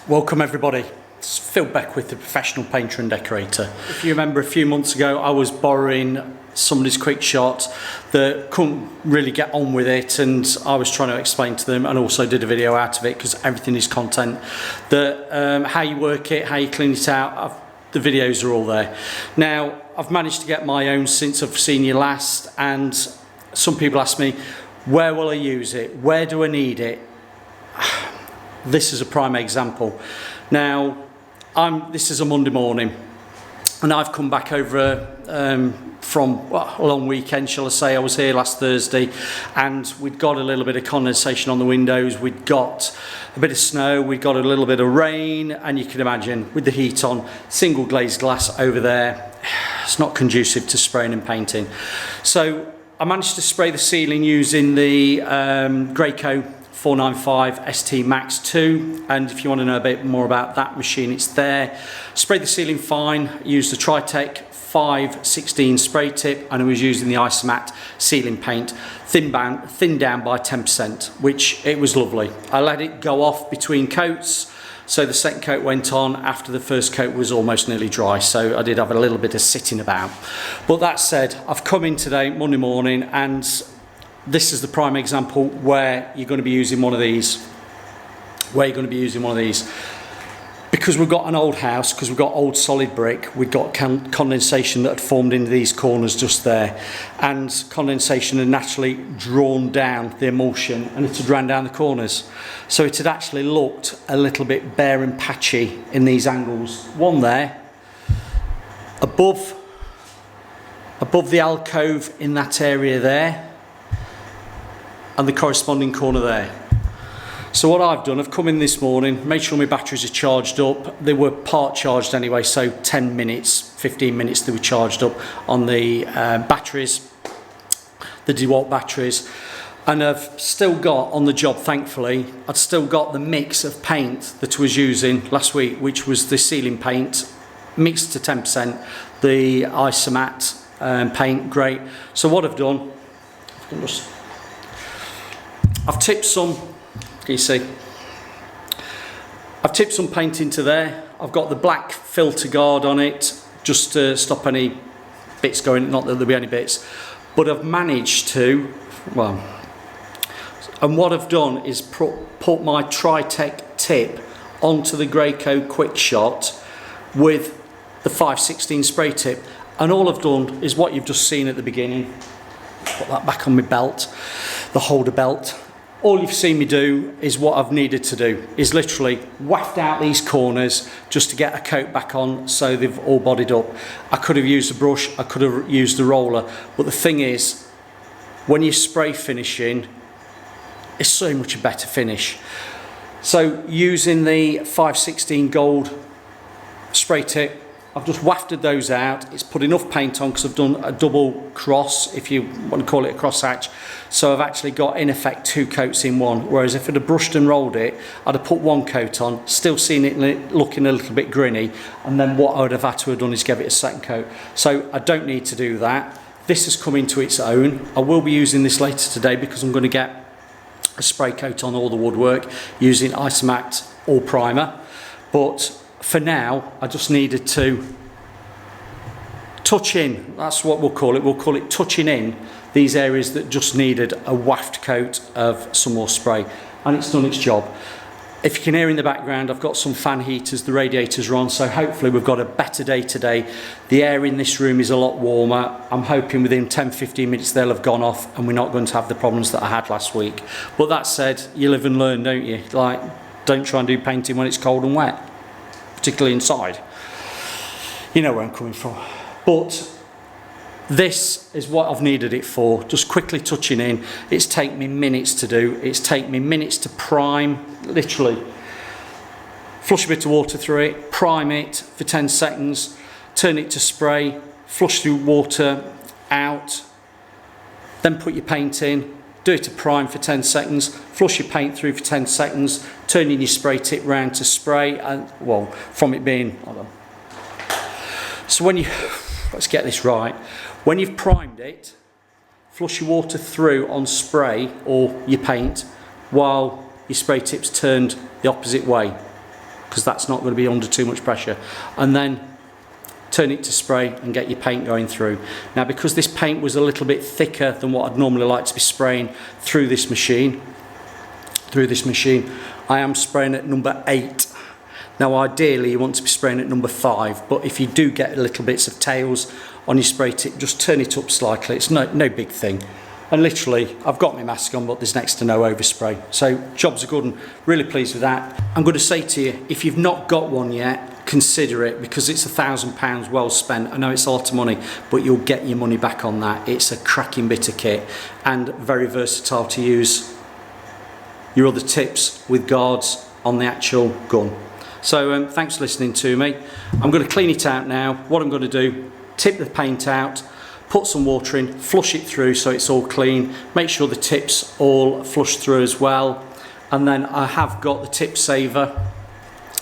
Welcome everybody, it's Phil Beckwith, the professional painter and decorator. If you remember a few months ago I was borrowing somebody's quick shot that couldn't really get on with it, and I was trying to explain to them and also did a video out of it because everything is content, that how you work it, how you clean it out, the videos are all there. Now I've managed to get my own since I've seen you last, and some people ask me, where will I use it, where do I need it? This is a prime example. Now, this is a Monday morning, and I've come back over from a long weekend, shall I say. I was here last Thursday, and we'd got a little bit of condensation on the windows, we'd got a bit of snow, we'd got a little bit of rain, and you can imagine, with the heat on, single glazed glass over there, it's not conducive to spraying and painting. So I managed to spray the ceiling using the Graco 495 ST Max 2, and if you want to know a bit more about that machine, it's there. Sprayed the ceiling fine, used the Tritech 516 spray tip, and I was using the Isomat ceiling paint, thinned down by 10%, which it was lovely. I let it go off between coats, so the second coat went on after the first coat was almost nearly dry, so I did have a little bit of sitting about. But that said, I've come in today, Monday morning, and this is the prime example where you're going to be using one of these. Because we've got an old house, because we've got old solid brick, we've got condensation that had formed into these corners just there, and condensation had naturally drawn down the emulsion and it had ran down the corners. So it had actually looked a little bit bare and patchy in these angles. One there, above the alcove in that area there, and the corresponding corner there. So what I've done, I've come in this morning, made sure my batteries are charged up. They were part charged anyway, so 10 minutes, 15 minutes they were charged up on the batteries, the DeWalt batteries. And I've still got, on the job thankfully, I'd still got the mix of paint that I was using last week, which was the ceiling paint, mixed to 10%, the Isomat paint, great. So what I've done, I've tipped some, can you see? I've tipped some paint into there. I've got the black filter guard on it, just to stop any bits going, not that there'll be any bits. But I've managed to, well, and what I've done is put my Tritech tip onto the Graco quick shot with the 516 spray tip. And all I've done is what you've just seen at the beginning. Put that back on my belt, the holder belt. All you've seen me do is what I've needed to do, is literally waft out these corners just to get a coat back on so they've all bodied up. I could have used a brush, I could have used a roller, but the thing is, when you're spray finishing, it's so much a better finish. So using the 516 gold spray tip, I've just wafted those out. It's put enough paint on because I've done a double cross, if you want to call it a cross hatch. So I've actually got in effect two coats in one. Whereas if I'd have brushed and rolled it, I'd have put one coat on, still seen it looking a little bit grinny. And then what I would have had to have done is give it a second coat. So I don't need to do that. This has come into its own. I will be using this later today because I'm going to get a spray coat on all the woodwork using Isomat All Primer. But for now, I just needed to touch in, that's what we'll call it touching in these areas that just needed a waft coat of some more spray, and it's done its job. If you can hear in the background, I've got some fan heaters, the radiators are on, so hopefully we've got a better day today. The air in this room is a lot warmer. I'm hoping within 10-15 minutes they'll have gone off and we're not going to have the problems that I had last week. But that said, you live and learn, don't you? Like, don't try and do painting when it's cold and wet, particularly inside. You know where I'm coming from. But this is what I've needed it for, just quickly touching in. It's taken me minutes to do. It's taken me minutes to prime, literally flush a bit of water through it, prime it for 10 seconds, turn it to spray, flush through water out, then put your paint in, do it to prime for 10 seconds, flush your paint through for 10 seconds, turning your spray tip round to spray, and well, from it being, hold on. So when you, let's get this right, when you've primed it, flush your water through on spray or your paint while your spray tip's turned the opposite way. because that's not going to be under too much pressure. And then turn it to spray and get your paint going through. Now, because this paint was a little bit thicker than what I'd normally like to be spraying through this machine, I am spraying at number 8. Now, ideally you want to be spraying at number 5, but if you do get little bits of tails on your spray tip, just turn it up slightly. It's no big thing. And literally, I've got my mask on, but there's next to no overspray. So jobs are good and really pleased with that. I'm going to say to you, if you've not got one yet, consider it, because it's £1,000 well spent. I know it's a lot of money, but you'll get your money back on that. It's a cracking bit of kit and very versatile to use your other tips with guards on the actual gun. So thanks for listening to me. I'm going to clean it out now. What I'm going to do, tip the paint out, put some water in, flush it through so it's all clean, make sure the tips all flush through as well, and then I have got the tip saver,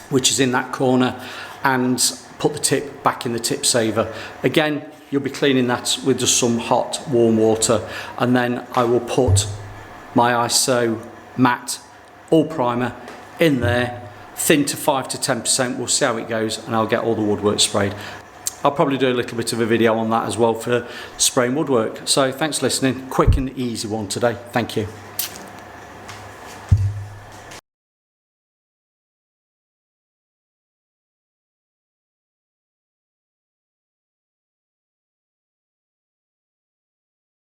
which is in that corner, and put the tip back in the tip saver. Again, you'll be cleaning that with just some hot warm water, and then I will put my ISO matte all primer in there, thin to 5 to 10%. We'll see how it goes, and I'll get all the woodwork sprayed. I'll probably do a little bit of a video on that as well for spraying woodwork. So thanks for listening. Quick and easy one today. Thank you.